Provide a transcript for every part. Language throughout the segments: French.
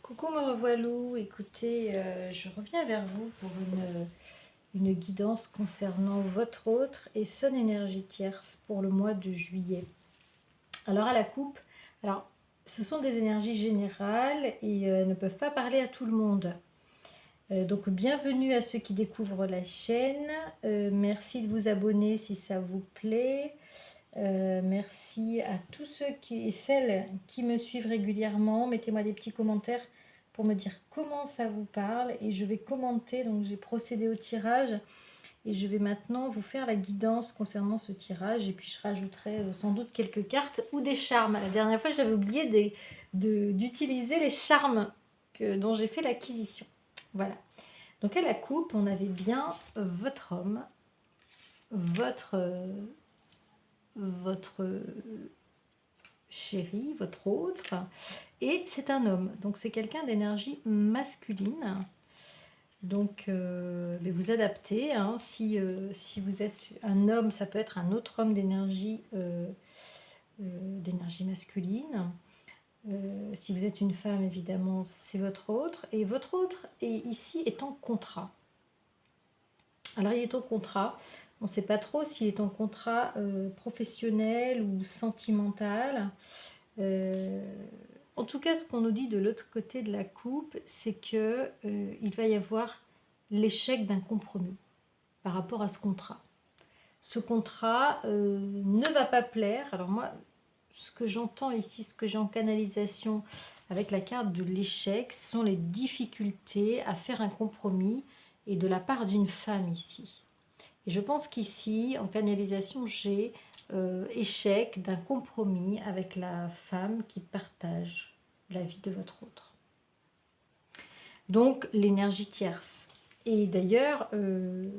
Coucou me revoilou, écoutez, je reviens vers vous pour une guidance concernant votre autre et son énergie tierce pour le mois de juillet. Alors à la coupe, alors ce sont des énergies générales et ne peuvent pas parler à tout le monde. Donc bienvenue à ceux qui découvrent la chaîne, merci de vous abonner si ça vous plaît. Merci à tous ceux et celles qui me suivent régulièrement. Mettez-moi des petits commentaires pour me dire comment ça vous parle et je vais commenter. Donc j'ai procédé au tirage et je vais maintenant vous faire la guidance concernant ce tirage et puis je rajouterai sans doute quelques cartes ou des charmes. La dernière fois j'avais oublié d'utiliser les charmes dont j'ai fait l'acquisition. Voilà. Donc à la coupe on avait bien votre homme, votre chéri, votre autre, et c'est un homme, donc c'est quelqu'un d'énergie masculine. Donc vous adaptez, hein. Si vous êtes un homme, ça peut être un autre homme d'énergie masculine. Si vous êtes une femme, évidemment, c'est votre autre. Et votre autre ici est en contrat. Alors il est en contrat. On ne sait pas trop s'il est en contrat professionnel ou sentimental. En tout cas, ce qu'on nous dit de l'autre côté de la coupe, c'est que il va y avoir l'échec d'un compromis par rapport à ce contrat. Ce contrat ne va pas plaire. Alors moi, ce que j'entends ici, ce que j'ai en canalisation avec la carte de l'échec, ce sont les difficultés à faire un compromis et de la part d'une femme ici. Et je pense qu'ici, en canalisation, j'ai échec d'un compromis avec la femme qui partage la vie de votre autre. Donc, l'énergie tierce. Et d'ailleurs, le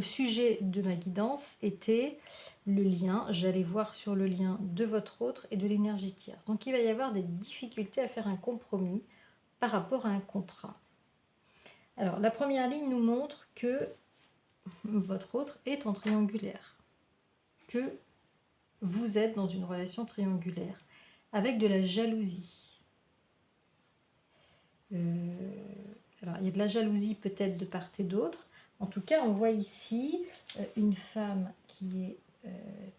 sujet de ma guidance était le lien. J'allais voir sur le lien de votre autre et de l'énergie tierce. Donc, il va y avoir des difficultés à faire un compromis par rapport à un contrat. Alors, la première ligne nous montre que votre autre est en triangulaire, que vous êtes dans une relation triangulaire avec de la jalousie. Alors il y a de la jalousie peut-être de part et d'autre. En tout cas, on voit ici une femme qui est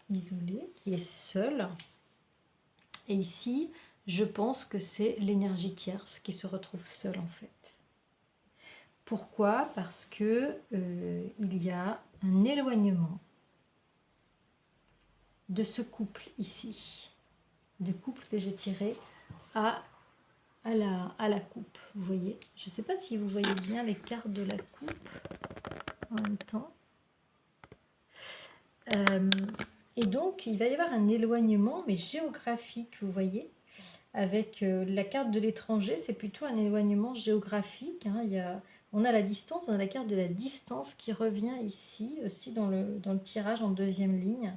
isolée, qui est seule. Et ici, je pense que c'est l'énergie tierce qui se retrouve seule en fait. Pourquoi? Parce que il y a un éloignement de ce couple ici, du couple que j'ai tiré à la coupe, vous voyez. Je ne sais pas si vous voyez bien les cartes de la coupe en même temps. Et donc, il va y avoir un éloignement, mais géographique, vous voyez. Avec la carte de l'étranger, c'est plutôt un éloignement géographique, hein. On a la distance, on a la carte de la distance qui revient ici, aussi dans le tirage en deuxième ligne.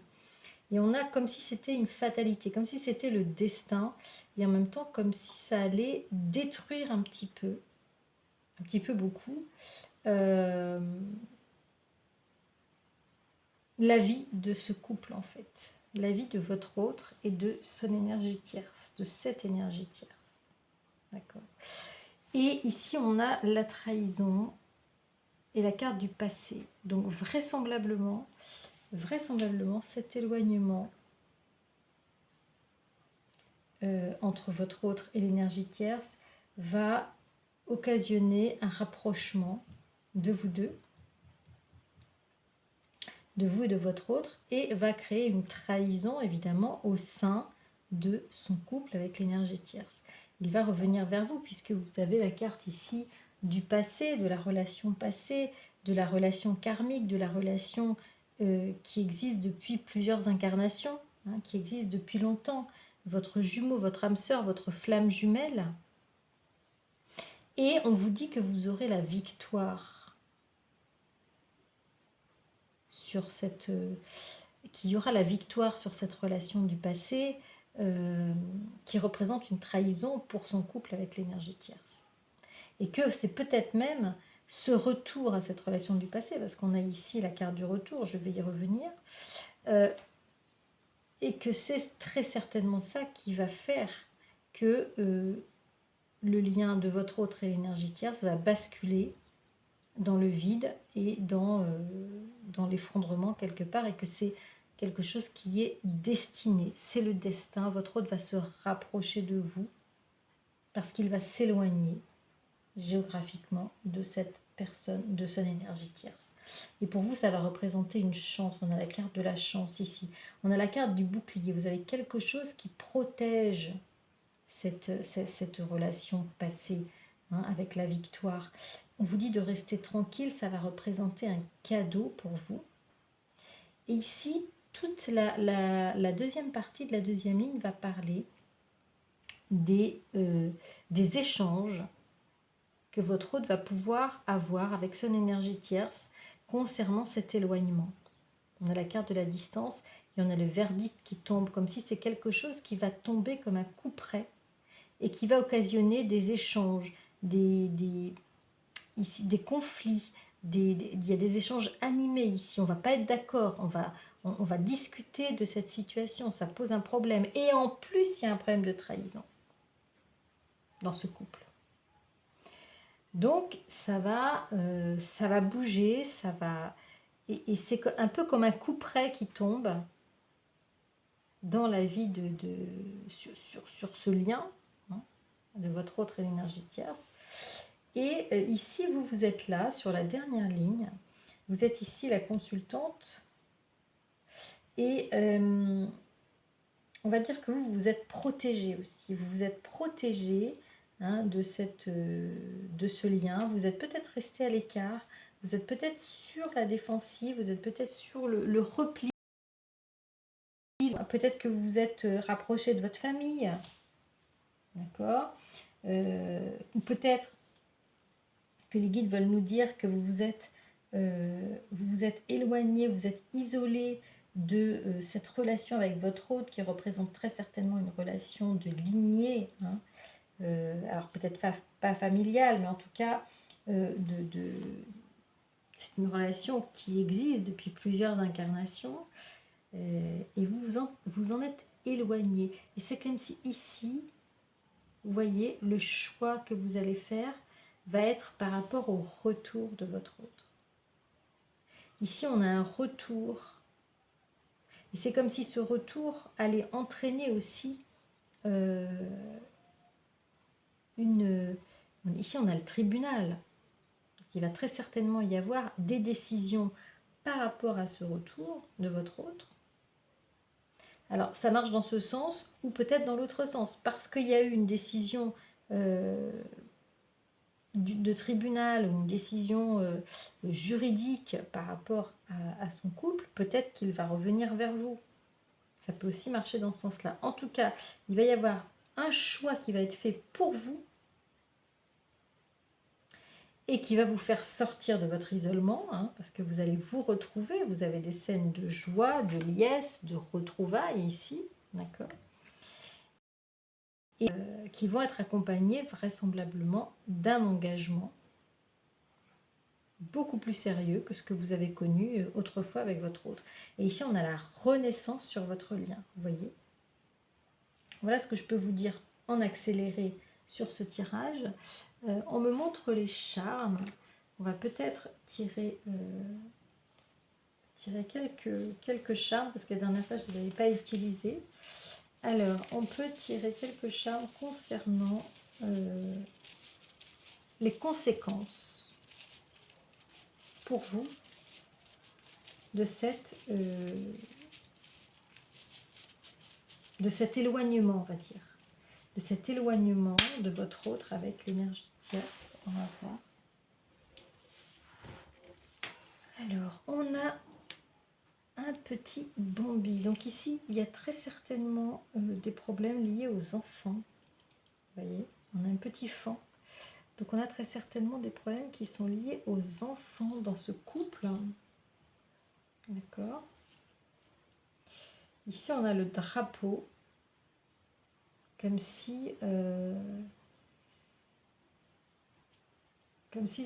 Et on a comme si c'était une fatalité, comme si c'était le destin, et en même temps comme si ça allait détruire un petit peu beaucoup, la vie de ce couple en fait, la vie de votre autre et de son énergie tierce, de cette énergie tierce. D'accord. Et ici on a la trahison et la carte du passé. Donc vraisemblablement cet éloignement entre votre autre et l'énergie tierce va occasionner un rapprochement de vous deux, de vous et de votre autre, et va créer une trahison évidemment au sein de son couple avec l'énergie tierce. Il va revenir vers vous puisque vous avez la carte ici du passé, de la relation passée, de la relation karmique, de la relation qui existe depuis plusieurs incarnations, hein, qui existe depuis longtemps. Votre jumeau, votre âme sœur, votre flamme jumelle. Et on vous dit que vous aurez la victoire sur cette... qu'il y aura la victoire sur cette relation du passé qui représente une trahison pour son couple avec l'énergie tierce. Et que c'est peut-être même ce retour à cette relation du passé, parce qu'on a ici la carte du retour, je vais y revenir, et que c'est très certainement ça qui va faire que le lien de votre autre et l'énergie tierce va basculer dans le vide et dans l'effondrement quelque part, et que c'est quelque chose qui est destiné, c'est le destin. Votre autre va se rapprocher de vous parce qu'il va s'éloigner géographiquement de cette personne, de son énergie tierce. Et pour vous, ça va représenter une chance. On a la carte de la chance ici. On a la carte du bouclier. Vous avez quelque chose qui protège cette relation passée, hein, avec la victoire. On vous dit de rester tranquille, ça va représenter un cadeau pour vous. Et ici, toute la deuxième partie de la deuxième ligne va parler des échanges que votre hôte va pouvoir avoir avec son énergie tierce concernant cet éloignement. On a la carte de la distance et on a le verdict qui tombe, comme si c'est quelque chose qui va tomber comme un coup près et qui va occasionner des échanges, des conflits, il y a des échanges animés ici. On ne va pas être d'accord, on va discuter de cette situation, ça pose un problème. Et en plus, il y a un problème de trahison dans ce couple. Donc, ça va bouger, ça va... Et c'est un peu comme un coup près qui tombe dans la vie sur ce lien, hein, de votre autre énergie tierce. Et ici, vous êtes là, sur la dernière ligne. Vous êtes ici la consultante. Et on va dire que vous vous êtes protégée aussi. Vous vous êtes protégée, hein, de ce lien. Vous êtes peut-être resté à l'écart. Vous êtes peut-être sur la défensive. Vous êtes peut-être sur le repli. Peut-être que vous vous êtes rapproché de votre famille. D'accord, ou peut-être que les guides veulent nous dire que vous vous êtes éloigné, vous êtes isolé de cette relation avec votre hôte qui représente très certainement une relation de lignée, hein. Alors peut-être pas familiale, mais en tout cas, c'est une relation qui existe depuis plusieurs incarnations, et vous en êtes éloigné. Et c'est comme si ici, vous voyez, le choix que vous allez faire va être par rapport au retour de votre autre. Ici, on a un retour. Et c'est comme si ce retour allait entraîner aussi Ici, on a le tribunal. Il va très certainement y avoir des décisions par rapport à ce retour de votre autre. Alors, ça marche dans ce sens ou peut-être dans l'autre sens. Parce qu'il y a eu une décision de tribunal ou une décision juridique par rapport à son couple, peut-être qu'il va revenir vers vous. Ça peut aussi marcher dans ce sens-là. En tout cas, il va y avoir un choix qui va être fait pour vous et qui va vous faire sortir de votre isolement, hein, parce que vous allez vous retrouver. Vous avez des scènes de joie, de liesse, de retrouvailles ici, d'accord, et qui vont être accompagnées vraisemblablement d'un engagement beaucoup plus sérieux que ce que vous avez connu autrefois avec votre autre. Et ici, on a la renaissance sur votre lien, vous voyez. Voilà ce que je peux vous dire en accéléré sur ce tirage. On me montre les charmes. On va peut-être tirer quelques charmes, parce que la dernière fois, je ne l'avais pas utilisé. Alors, on peut tirer quelques charmes concernant les conséquences pour vous de cet éloignement, on va dire. De cet éloignement de votre autre avec l'énergie tierce. On va voir. Alors, on a un petit bombi. Donc ici, il y a très certainement des problèmes liés aux enfants. Vous voyez, on a un petit fan. Donc on a très certainement des problèmes qui sont liés aux enfants dans ce couple. D'accord. Ici, on a le drapeau. Comme si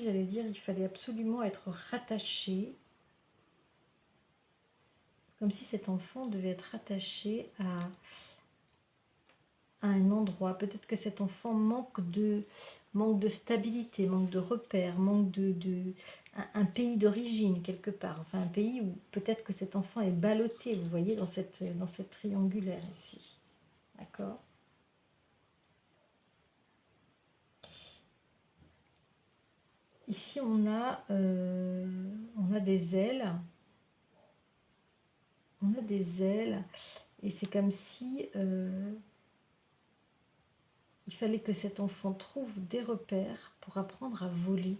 j'allais dire, il fallait absolument être rattaché. Comme si cet enfant devait être rattaché à un endroit. Peut-être que cet enfant manque de stabilité, manque de repères, manque un pays d'origine quelque part. Enfin, un pays où peut-être que cet enfant est ballotté, vous voyez, dans cette triangulaire ici. D'accord? Ici, on a des ailes. On a des ailes. Et c'est comme si il fallait que cet enfant trouve des repères pour apprendre à voler.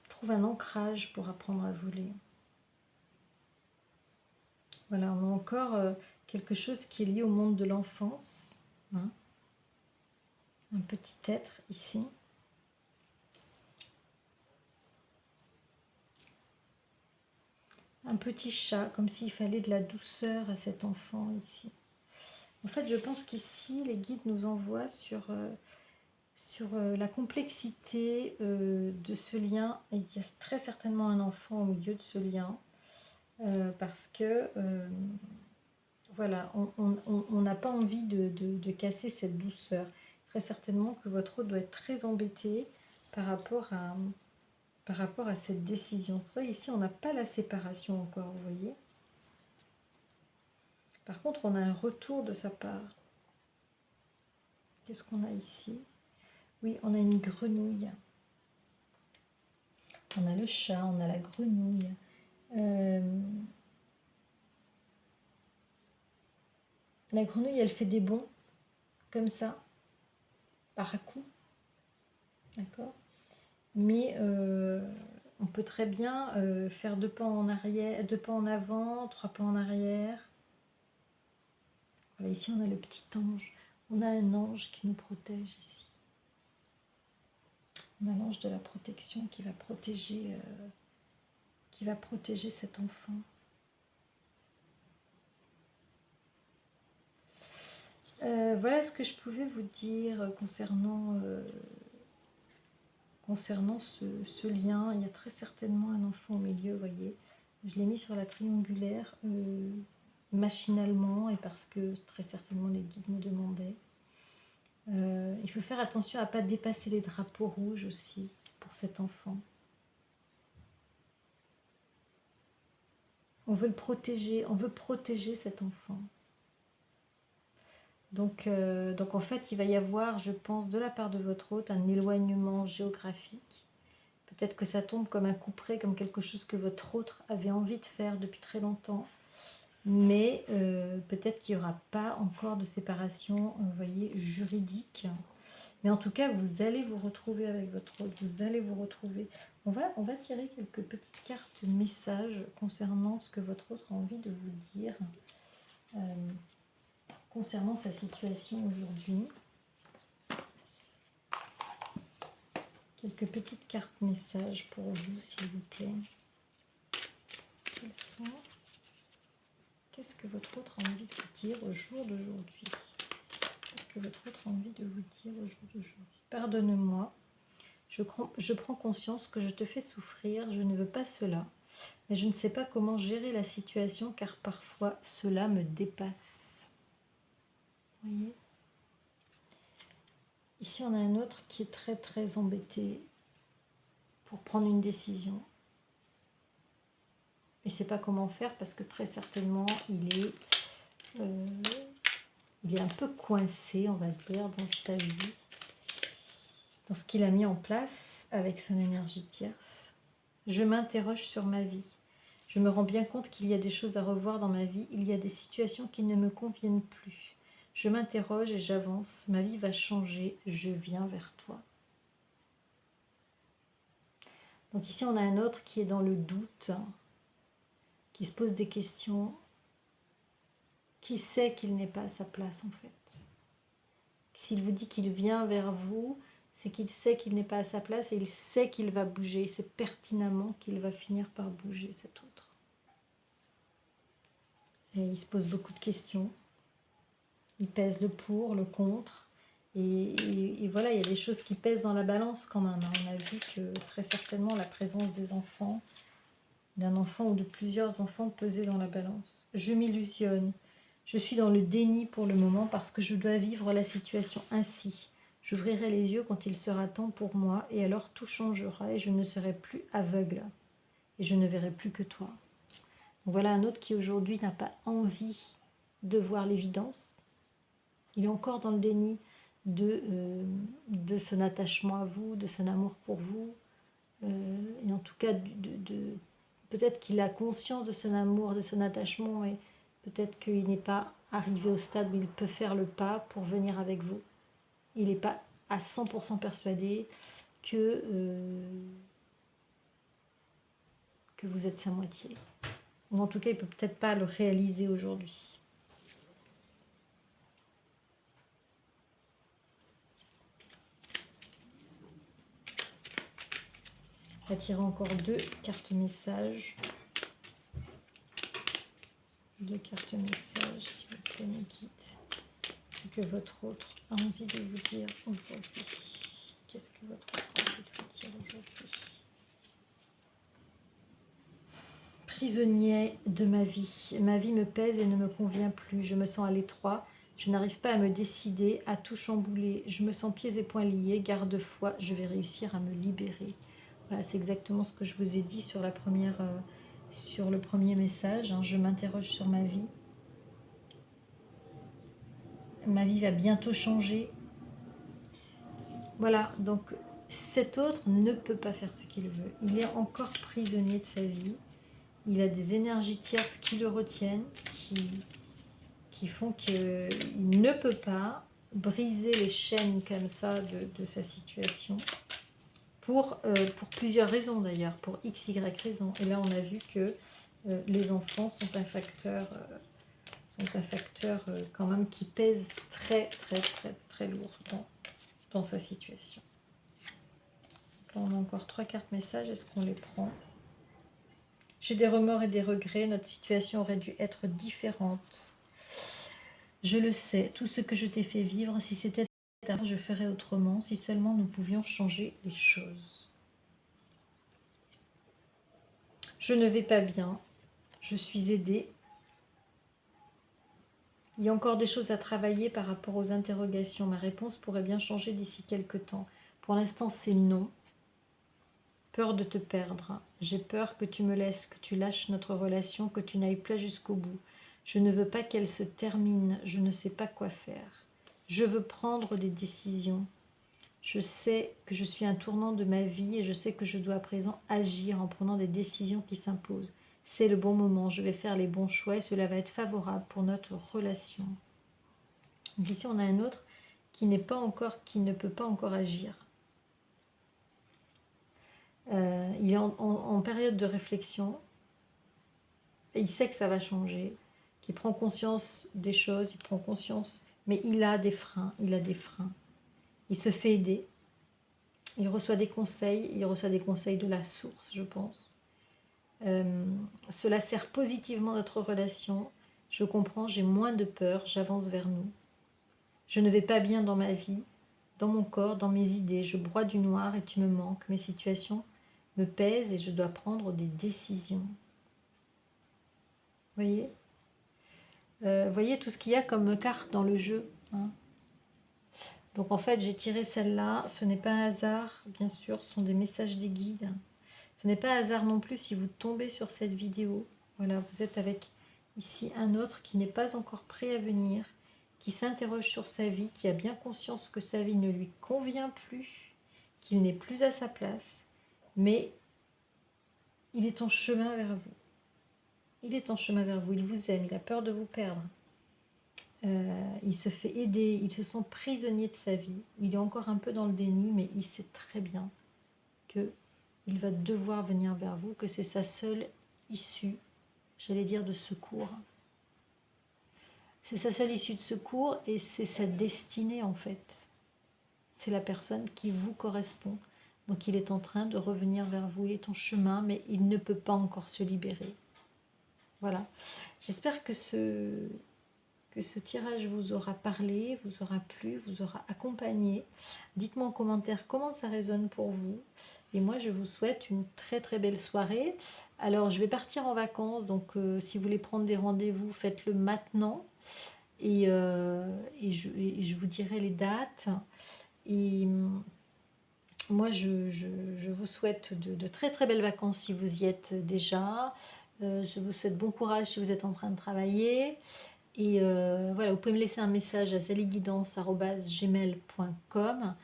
Trouve un ancrage pour apprendre à voler. Voilà, on a encore quelque chose qui est lié au monde de l'enfance. Hein. Un petit être ici. Un petit chat, comme s'il fallait de la douceur à cet enfant ici. En fait, je pense qu'ici, les guides nous envoient sur la complexité de ce lien. Et il y a très certainement un enfant au milieu de ce lien. Parce que, voilà, on n'a pas envie de casser cette douceur. Très certainement que votre hôte doit être très embêté par rapport à cette décision. Pour ça, ici, on n'a pas la séparation encore, vous voyez. Par contre, on a un retour de sa part. Qu'est-ce qu'on a ici? Oui, on a une grenouille. On a le chat, on a la grenouille. La grenouille, elle fait des bonds, comme ça, par à coup. D'accord? Mais on peut très bien faire 2 pas en arrière, 2 pas en avant, 3 pas en arrière. Voilà, ici on a le petit ange. On a un ange qui nous protège ici. On a l'ange de la protection qui va protéger cet enfant. Voilà ce que je pouvais vous dire concernant ce lien. Il y a très certainement un enfant au milieu, vous voyez. Je l'ai mis sur la triangulaire machinalement et parce que très certainement les guides me demandaient. Il faut faire attention à ne pas dépasser les drapeaux rouges aussi pour cet enfant. On veut le protéger, on veut protéger cet enfant. Donc en fait, il va y avoir, je pense, de la part de votre hôte, un éloignement géographique. Peut-être que ça tombe comme un couperet, comme quelque chose que votre hôte avait envie de faire depuis très longtemps. Mais peut-être qu'il n'y aura pas encore de séparation, vous voyez, juridique. Mais en tout cas, vous allez vous retrouver avec votre hôte, vous allez vous retrouver. On va tirer quelques petites cartes messages concernant ce que votre hôte a envie de vous dire. Concernant sa situation aujourd'hui. Quelques petites cartes messages pour vous, s'il vous plaît. Quelles sont... Qu'est-ce que votre autre a envie de vous dire au jour d'aujourd'hui? Qu'est-ce que votre autre a envie de vous dire au jour d'aujourd'hui? Pardonne-moi, je prends conscience que je te fais souffrir, je ne veux pas cela, mais je ne sais pas comment gérer la situation car parfois cela me dépasse. Vous voyez? Ici, on a un autre qui est très très embêté pour prendre une décision. Il ne sait pas comment faire parce que très certainement, il est un peu coincé, on va dire, dans sa vie, dans ce qu'il a mis en place avec son énergie tierce. Je m'interroge sur ma vie. Je me rends bien compte qu'il y a des choses à revoir dans ma vie. Il y a des situations qui ne me conviennent plus. Je m'interroge et j'avance. Ma vie va changer. Je viens vers toi. Donc ici, on a un autre qui est dans le doute, qui se pose des questions, qui sait qu'il n'est pas à sa place en fait. S'il vous dit qu'il vient vers vous, c'est qu'il sait qu'il n'est pas à sa place et il sait qu'il va bouger. Il sait pertinemment qu'il va finir par bouger, cet autre. Et il se pose beaucoup de questions. Il pèse le pour, le contre. Et voilà, il y a des choses qui pèsent dans la balance quand même. On a vu que très certainement la présence des enfants d'un enfant ou de plusieurs enfants pesés dans la balance. Je m'illusionne. Je suis dans le déni pour le moment parce que je dois vivre la situation ainsi. J'ouvrirai les yeux quand il sera temps pour moi et alors tout changera et je ne serai plus aveugle et je ne verrai plus que toi. Donc voilà un autre qui aujourd'hui n'a pas envie de voir l'évidence. Il est encore dans le déni de son attachement à vous, de son amour pour vous. Et en tout cas, peut-être qu'il a conscience de son amour, de son attachement et peut-être qu'il n'est pas arrivé au stade où il peut faire le pas pour venir avec vous. Il n'est pas à 100% persuadé que vous êtes sa moitié. Ou en tout cas, il ne peut peut-être pas le réaliser aujourd'hui. On va tirer encore 2 cartes messages. 2 cartes messages, s'il vous plaît, mes guides. Ce que votre autre a envie de vous dire aujourd'hui. Qu'est-ce que votre autre a envie de vous dire aujourd'hui? Prisonnier de ma vie. Ma vie me pèse et ne me convient plus. Je me sens à l'étroit. Je n'arrive pas à me décider, à tout chambouler. Je me sens pieds et poings liés. Garde-foi, je vais réussir à me libérer. Voilà, c'est exactement ce que je vous ai dit sur la première, sur le premier message. Hein. Je m'interroge sur ma vie. Ma vie va bientôt changer. Voilà, donc cet autre ne peut pas faire ce qu'il veut. Il est encore prisonnier de sa vie. Il a des énergies tierces qui le retiennent, qui font qu'il ne peut pas briser les chaînes comme ça de sa situation. Pour plusieurs raisons d'ailleurs, pour x, y raisons. Et là, on a vu que les enfants sont un facteur quand même qui pèse très, très, très, très lourd dans sa situation. Là, on a encore 3 cartes messages, est-ce qu'on les prend? J'ai des remords et des regrets, notre situation aurait dû être différente. Je le sais, tout ce que je t'ai fait vivre, si c'était je ferais autrement, si seulement nous pouvions changer les choses. Je ne vais pas bien, je suis aidée. Il y a encore des choses à travailler par rapport aux interrogations. Ma réponse pourrait bien changer d'ici quelques temps. Pour l'instant, c'est non. Peur de te perdre. J'ai peur que tu me laisses, que tu lâches notre relation, que tu n'ailles plus jusqu'au bout. Je ne veux pas qu'elle se termine, je ne sais pas quoi faire. Je veux prendre des décisions. Je sais que je suis un tournant de ma vie et je sais que je dois à présent agir en prenant des décisions qui s'imposent. C'est le bon moment, je vais faire les bons choix et cela va être favorable pour notre relation. Donc ici, on a un autre qui ne peut pas encore agir. Il est en période de réflexion. Et il sait que ça va changer, qu'il prend conscience des choses, il prend conscience, mais il a des freins, Il se fait aider, il reçoit des conseils de la source, je pense. Cela sert positivement notre relation. Je comprends, j'ai moins de peur, j'avance vers nous. Je ne vais pas bien dans ma vie, dans mon corps, dans mes idées. Je broie du noir et tu me manques. Mes situations me pèsent et je dois prendre des décisions. Voyez, voyez tout ce qu'il y a comme carte dans le jeu. Hein. Donc en fait, j'ai tiré celle-là. Ce n'est pas un hasard, bien sûr, ce sont des messages des guides. Ce n'est pas un hasard non plus si vous tombez sur cette vidéo. Voilà, vous êtes avec ici un autre qui n'est pas encore prêt à venir, qui s'interroge sur sa vie, qui a bien conscience que sa vie ne lui convient plus, qu'il n'est plus à sa place, mais il est en chemin vers vous. Il est en chemin vers vous, il vous aime, il a peur de vous perdre. Il se fait aider, il se sent prisonnier de sa vie. Il est encore un peu dans le déni, mais il sait très bien qu'il va devoir venir vers vous, que c'est sa seule issue, j'allais dire, de secours. C'est sa seule issue de secours et c'est sa destinée en fait. C'est la personne qui vous correspond. Donc il est en train de revenir vers vous, il est en chemin, mais il ne peut pas encore se libérer. Voilà. J'espère que que ce tirage vous aura parlé, vous aura plu, vous aura accompagné. Dites-moi en commentaire comment ça résonne pour vous. Et moi, je vous souhaite une très très belle soirée. Alors, je vais partir en vacances, donc si vous voulez prendre des rendez-vous, faites-le maintenant. Et je vous dirai les dates. Et moi, je vous souhaite de très très belles vacances si vous y êtes déjà. Je vous souhaite bon courage si vous êtes en train de travailler. Et voilà, vous pouvez me laisser un message à saliguidance@gmail.com.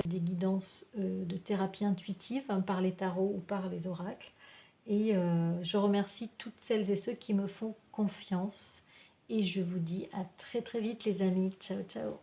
Des guidances de thérapie intuitive, hein, par les tarots ou par les oracles. Et je remercie toutes celles et ceux qui me font confiance. Et je vous dis à très très vite les amis. Ciao ciao.